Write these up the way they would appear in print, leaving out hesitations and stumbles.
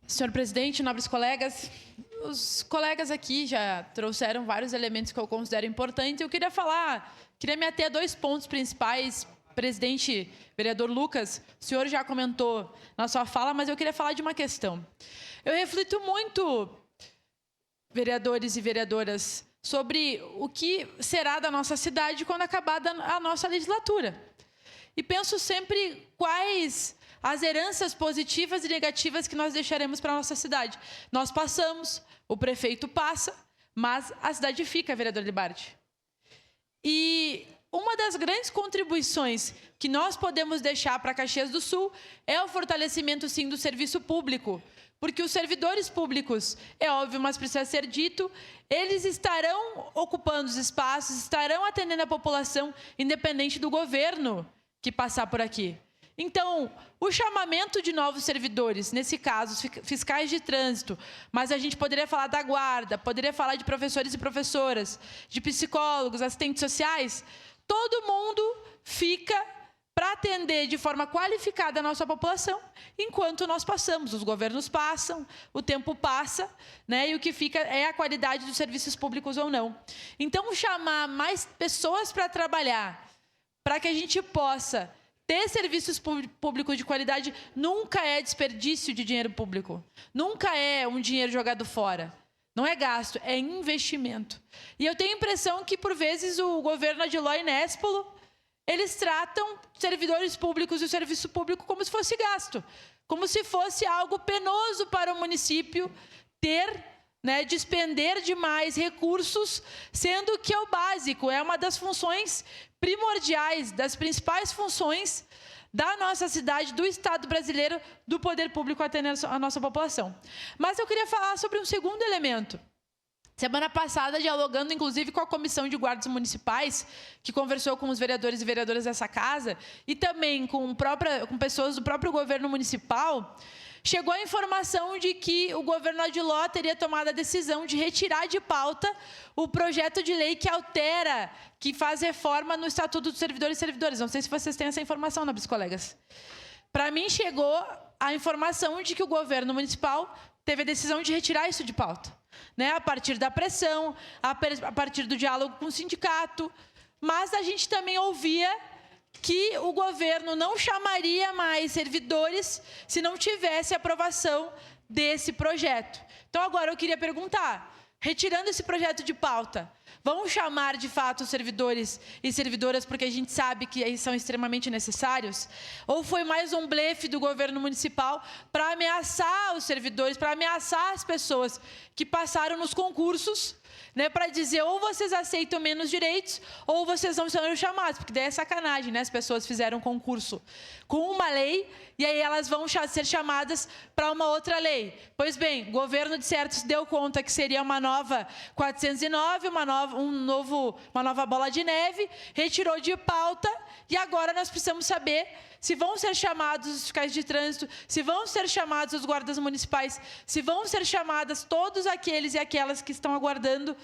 Senhor presidente, nobres colegas, os colegas aqui já trouxeram vários elementos que eu considero importantes. Eu queria me ater a dois pontos principais. Presidente, vereador Lucas, o senhor já comentou na sua fala, mas eu queria falar de uma questão. Eu reflito muito, vereadores e vereadoras, sobre o que será da nossa cidade quando acabar a nossa legislatura. E penso sempre quais as heranças positivas e negativas que nós deixaremos para a nossa cidade. Nós passamos, o prefeito passa, mas a cidade fica, vereador Libardi. E uma das grandes contribuições que nós podemos deixar para Caxias do Sul é o fortalecimento, sim, do serviço público. Porque os servidores públicos, é óbvio, mas precisa ser dito, eles estarão ocupando os espaços, estarão atendendo a população, independente do governo que passar por aqui. Então, o chamamento de novos servidores, nesse caso, fiscais de trânsito, mas a gente poderia falar da guarda, poderia falar de professores e professoras, de psicólogos, assistentes sociais, todo mundo fica para atender de forma qualificada a nossa população, enquanto nós passamos, os governos passam, o tempo passa, né, e o que fica é a qualidade dos serviços públicos ou não. Então, chamar mais pessoas para trabalhar, para que a gente possa ter serviços públicos de qualidade, nunca é desperdício de dinheiro público. Nunca é um dinheiro jogado fora. Não é gasto, é investimento. E eu tenho a impressão que, por vezes, o governo Adiló e Nespolo, eles tratam servidores públicos e o serviço público como se fosse gasto. Como se fosse algo penoso para o município ter, despender demais recursos, sendo que é o básico, é uma das funções primordiais, das principais funções da nossa cidade, do Estado brasileiro, do poder público atendendo a nossa população. Mas eu queria falar sobre um segundo elemento. Semana passada, dialogando inclusive com a Comissão de Guardas Municipais, que conversou com os vereadores e vereadoras dessa casa, e também com pessoas do próprio governo municipal, chegou a informação de que o governo Adiló teria tomado a decisão de retirar de pauta o projeto de lei que altera, que faz reforma no Estatuto dos Servidores e Servidoras. Não sei se vocês têm essa informação, nobres colegas. Para mim, chegou a informação de que o governo municipal teve a decisão de retirar isso de pauta, a partir da pressão, a partir do diálogo com o sindicato. Mas a gente também ouvia que o governo não chamaria mais servidores se não tivesse aprovação desse projeto. Então, agora eu queria perguntar, retirando esse projeto de pauta, vão chamar de fato os servidores e servidoras porque a gente sabe que eles são extremamente necessários? Ou foi mais um blefe do governo municipal para ameaçar os servidores, para ameaçar as pessoas que passaram nos concursos, para dizer ou vocês aceitam menos direitos ou vocês não serão chamados, porque daí é sacanagem, as pessoas fizeram concurso com uma lei e aí elas vão ser chamadas para uma outra lei. Pois bem, o governo de certo se deu conta que seria uma nova 409, uma nova bola de neve, retirou de pauta e agora nós precisamos saber se vão ser chamados os fiscais de trânsito, se vão ser chamados os guardas municipais, se vão ser chamadas todos aqueles e aquelas que estão aguardando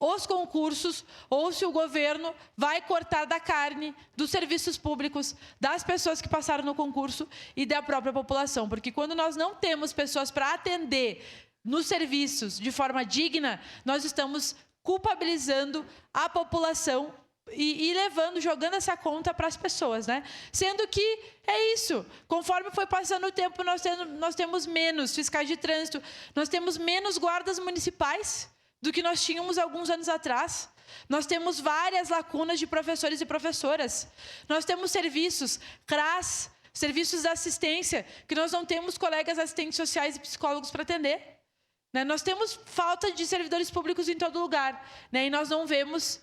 os concursos, ou se o governo vai cortar da carne dos serviços públicos, das pessoas que passaram no concurso e da própria população. Porque quando nós não temos pessoas para atender nos serviços de forma digna, nós estamos culpabilizando a população e jogando essa conta para as pessoas, Sendo que é isso, conforme foi passando o tempo, nós temos menos fiscais de trânsito, nós temos menos guardas municipais do que nós tínhamos alguns anos atrás. Nós temos várias lacunas de professores e professoras. Nós temos serviços, CRAS, serviços de assistência, que nós não temos colegas assistentes sociais e psicólogos para atender. Nós temos falta de servidores públicos em todo lugar, e nós não vemos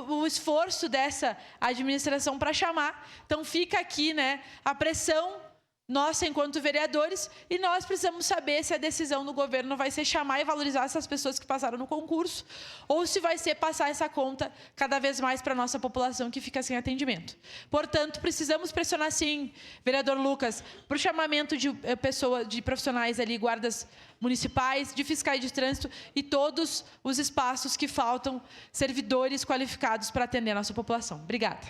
o esforço dessa administração para chamar. Então, fica aqui a pressão nossa enquanto vereadores e nós precisamos saber se a decisão do governo vai ser chamar e valorizar essas pessoas que passaram no concurso ou se vai ser passar essa conta cada vez mais para a nossa população que fica sem atendimento. Portanto, precisamos pressionar sim, vereador Lucas, para o chamamento de profissionais ali, guardas municipais, de fiscais de trânsito e todos os espaços que faltam servidores qualificados para atender a nossa população. Obrigada.